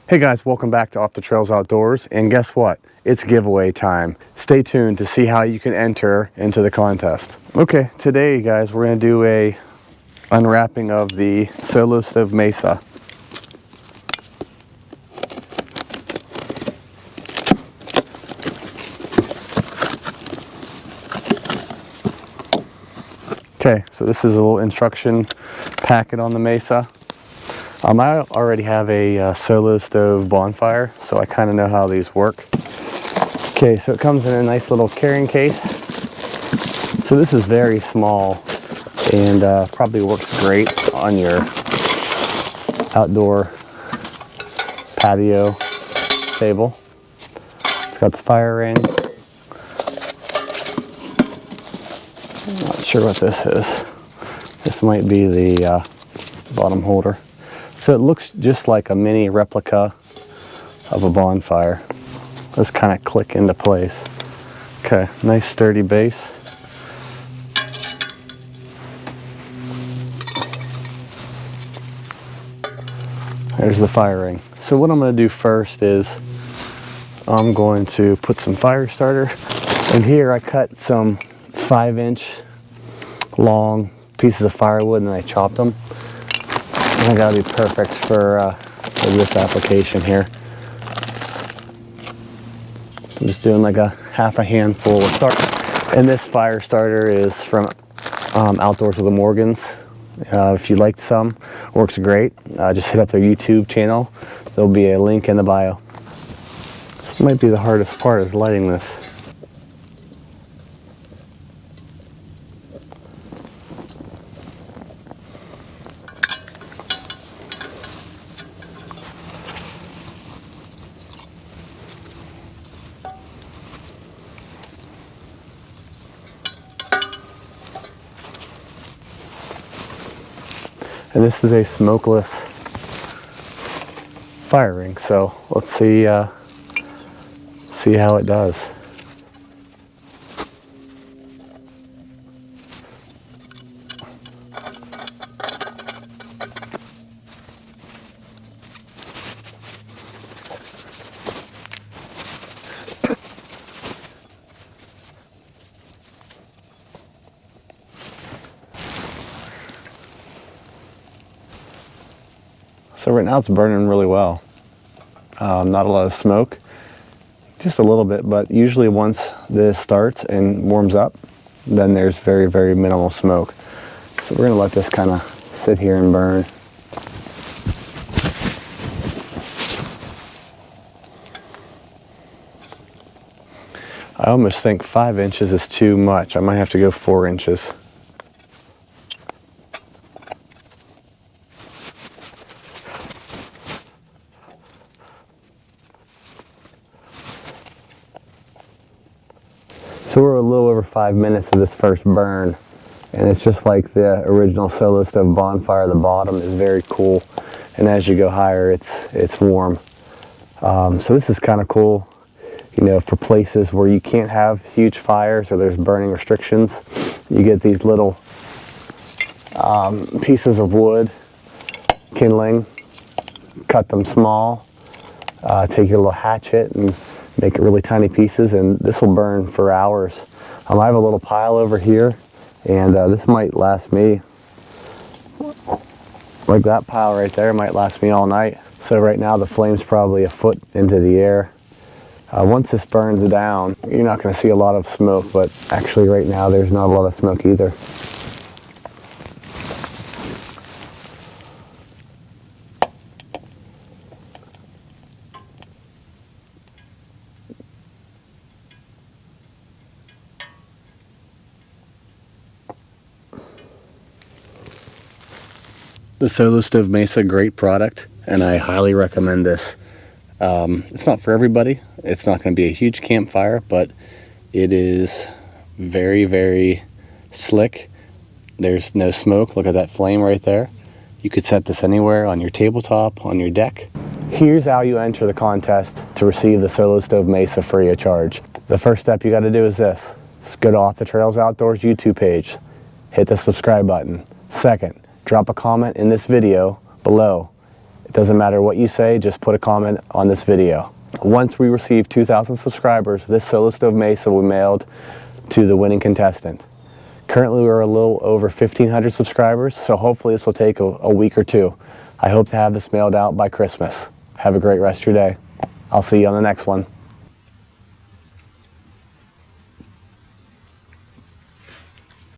Hey guys, welcome back to Off the Trails Outdoors, and guess what? It's giveaway time. Stay tuned to see how you can enter into the contest. Okay, today guys, we're going to do a unwrapping of the Solo Stove Mesa. Okay, so this is a little instruction packet on the Mesa. I already have a Solo Stove bonfire, so I kind of know how these work. Okay, so it comes in a nice little carrying case. So this is very small and probably works great on your outdoor patio table. It's got the fire ring. I'm not sure what this is. This might be the bottom holder. So it looks just like a mini replica of a bonfire. Let's kind of click into place. Okay, nice sturdy base. There's the fire ring. So what I'm going to do first is I'm going to put some fire starter. And here I cut some 5-inch long pieces of firewood and I chopped them. I think that'll be perfect for this application here. I'm just doing like a half a handful of start. And this fire starter is from Outdoors with the Morgans. If you liked some, works great. Just hit up their YouTube channel. There'll be a link in the bio. This might be the hardest part, is lighting this. And this is a smokeless fire ring, so let's see how it does. So right now it's burning really well. Not a lot of smoke, just a little bit, but usually once this starts and warms up, then there's very, very minimal smoke. So we're gonna let this kind of sit here and burn. I almost think 5 inches is too much. I might have to go 4 inches. So we're a little over 5 minutes of this first burn, and it's just like the original Solo Stove bonfire. The bottom is very cool, and as you go higher, it's warm. So this is kind of cool, you know, for places where you can't have huge fires or there's burning restrictions. You get these little pieces of wood, kindling, cut them small, take your little hatchet and make it really tiny pieces, and this will burn for hours. I have a little pile over here, and this might last me, like that pile right there might last me all night. So right now the flame's probably a foot into the air. Once this burns down, you're not going to see a lot of smoke, but actually right now there's not a lot of smoke either. The Solo Stove Mesa, great product, and I highly recommend this. It's not for everybody. It's not going to be a huge campfire, but it is very, very slick. There's no smoke. Look at that flame right there. You could set this anywhere, on your tabletop, on your deck. Here's how you enter the contest to receive the Solo Stove Mesa free of charge. The first step you got to do is this. Just go to Off the Trails Outdoors YouTube page. Hit the subscribe button. Second, drop a comment in this video below It doesn't matter what you say, just put a comment on this video. Once we receive 2,000 subscribers, this Solo Stove Mesa will be mailed to the winning contestant. Currently we're a little over 1,500 subscribers, so hopefully this will take a week or two. I hope to have this mailed out by Christmas. Have a great rest of your day. I'll see you on the next one.